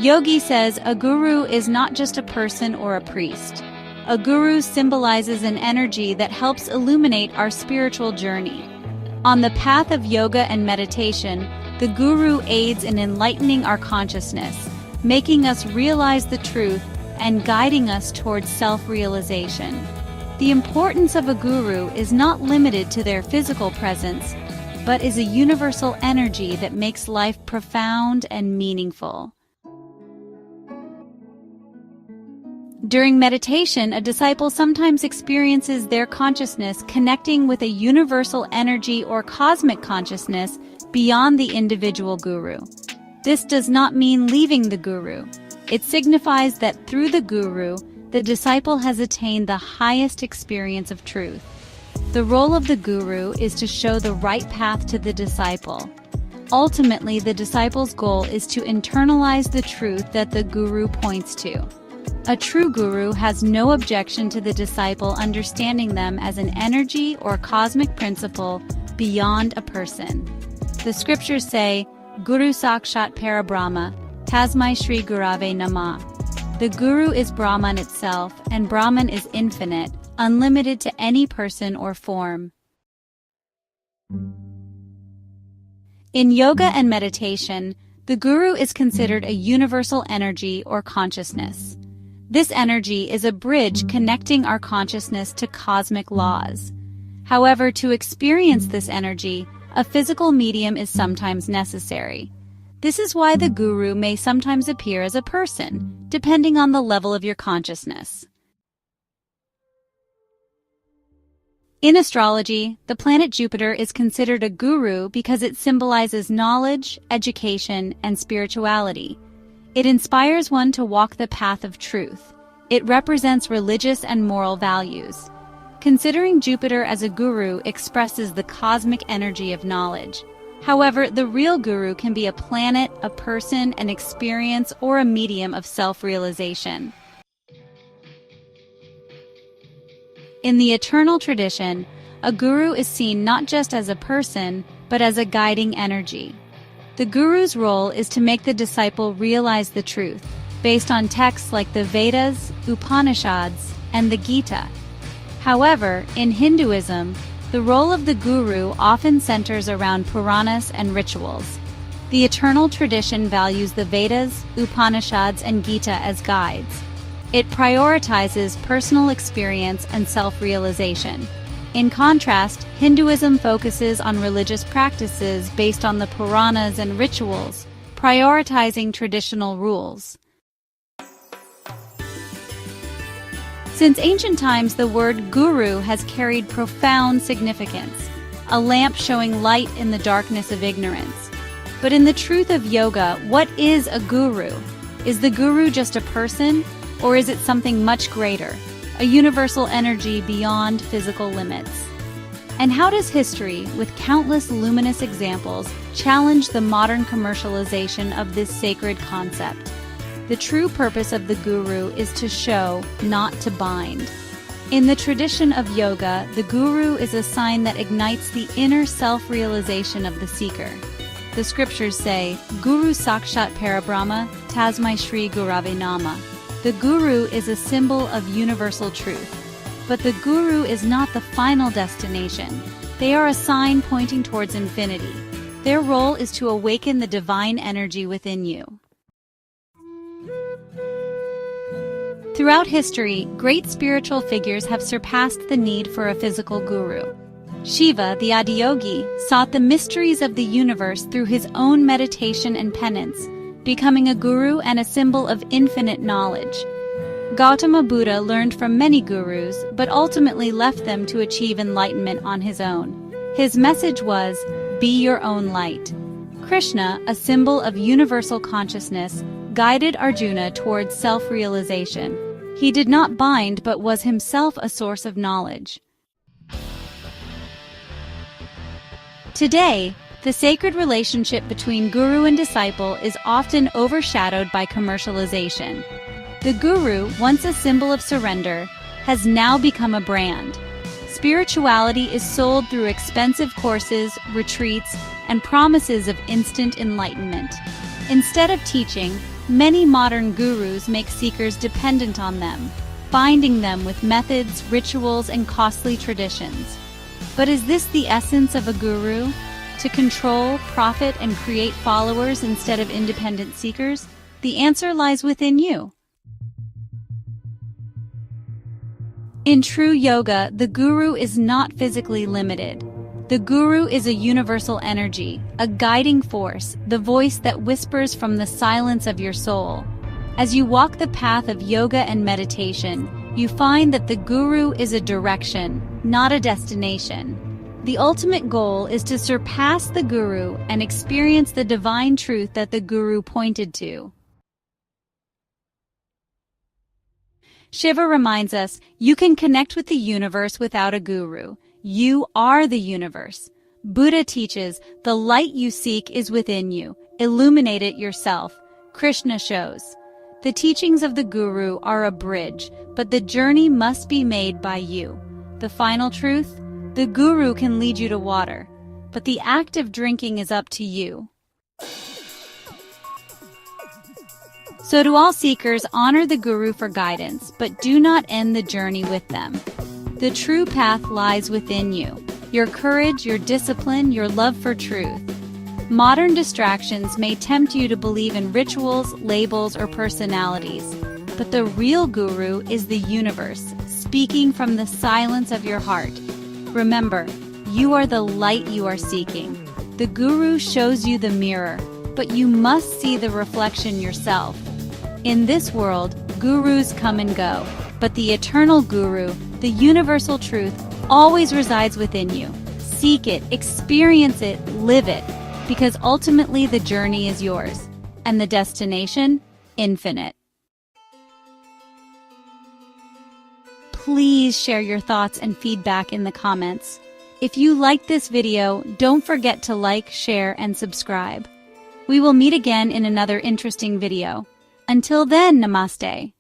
Yogi says a guru is not just a person or a priest. A guru symbolizes an energy that helps illuminate our spiritual journey. On the path of yoga and meditation, the guru aids in enlightening our consciousness, making us realize the truth and guiding us towards self-realization. The importance of a guru is not limited to their physical presence, but is a universal energy that makes life profound and meaningful. During meditation, a disciple sometimes experiences their consciousness connecting with a universal energy or cosmic consciousness beyond the individual guru. This does not mean leaving the guru. It signifies that through the guru, the disciple has attained the highest experience of truth. The role of the guru is to show the right path to the disciple. Ultimately, the disciple's goal is to internalize the truth that the guru points to. A true guru has no objection to the disciple understanding them as an energy or cosmic principle beyond a person. The scriptures say, Guru Sakshat Parabrahma, Tasmai Shri Gurave Namah. The guru is Brahman itself, and Brahman is infinite, unlimited to any person or form. In yoga and meditation, the guru is considered a universal energy or consciousness. This energy is a bridge connecting our consciousness to cosmic laws. However, to experience this energy, a physical medium is sometimes necessary. This is why the guru may sometimes appear as a person, depending on the level of your consciousness. In astrology, the planet Jupiter is considered a guru because it symbolizes knowledge, education, and spirituality. It inspires one to walk the path of truth. It represents religious and moral values. Considering Jupiter as a guru expresses the cosmic energy of knowledge. However, the real guru can be a planet, a person, an experience, or a medium of self-realization. In the eternal tradition, a guru is seen not just as a person, but as a guiding energy. The guru's role is to make the disciple realize the truth, based on texts like the Vedas, Upanishads, and the Gita. However, in Hinduism, the role of the guru often centers around Puranas and rituals. The eternal tradition values the Vedas, Upanishads, and Gita as guides. It prioritizes personal experience and self-realization. In contrast, Hinduism focuses on religious practices based on the Puranas and rituals, prioritizing traditional rules. Since ancient times, the word guru has carried profound significance, a lamp showing light in the darkness of ignorance. But in the truth of yoga, what is a guru? Is the guru just a person, or is it something much greater? A universal energy beyond physical limits? And how does history, with countless luminous examples, challenge the modern commercialization of this sacred concept? The true purpose of the guru is to show, not to bind. In the tradition of yoga, the guru is a sign that ignites the inner self-realization of the seeker. The scriptures say, Guru Sakshat Parabrahma, Tasmai Shri Gurave Namah. The guru is a symbol of universal truth. But the guru is not the final destination. They are a sign pointing towards infinity. Their role is to awaken the divine energy within you. Throughout history, great spiritual figures have surpassed the need for a physical guru. Shiva, the Adiyogi, sought the mysteries of the universe through his own meditation and penance, becoming a guru and a symbol of infinite knowledge. Gautama Buddha learned from many gurus, but ultimately left them to achieve enlightenment on his own. His message was, be your own light. Krishna, a symbol of universal consciousness, guided Arjuna towards self-realization. He did not bind but was himself a source of knowledge. Today, the sacred relationship between guru and disciple is often overshadowed by commercialization. The guru, once a symbol of surrender, has now become a brand. Spirituality is sold through expensive courses, retreats, and promises of instant enlightenment. Instead of teaching, Many modern gurus make seekers dependent on them, binding them with methods, rituals, and costly traditions. But is this the essence of a guru? To control, profit, and create followers instead of independent seekers? The answer lies within you. In true yoga, the guru is not physically limited. The guru is a universal energy, a guiding force, the voice that whispers from the silence of your soul. As you walk the path of yoga and meditation, you find that the guru is a direction, not a destination. The ultimate goal is to surpass the guru and experience the divine truth that the guru pointed to. Shiva reminds us, you can connect with the universe without a guru. You are the universe. Buddha teaches, the light you seek is within you. Illuminate it yourself. Krishna shows. The teachings of the guru are a bridge, but the journey must be made by you. The final truth? The guru can lead you to water, but the act of drinking is up to you. So to all seekers, honor the guru for guidance, but do not end the journey with them. The true path lies within you. Your courage, your discipline, your love for truth. Modern distractions may tempt you to believe in rituals, labels, or personalities, but the real guru is the universe, speaking from the silence of your heart. Remember, you are the light you are seeking. The guru shows you the mirror, but you must see the reflection yourself. In this world, gurus come and go, but the eternal guru, the universal truth, always resides within you. Seek it, experience it, live it, because ultimately the journey is yours, and the destination, infinite. Please share your thoughts and feedback in the comments. If you liked this video, don't forget to like, share, and subscribe. We will meet again in another interesting video. Until then, namaste.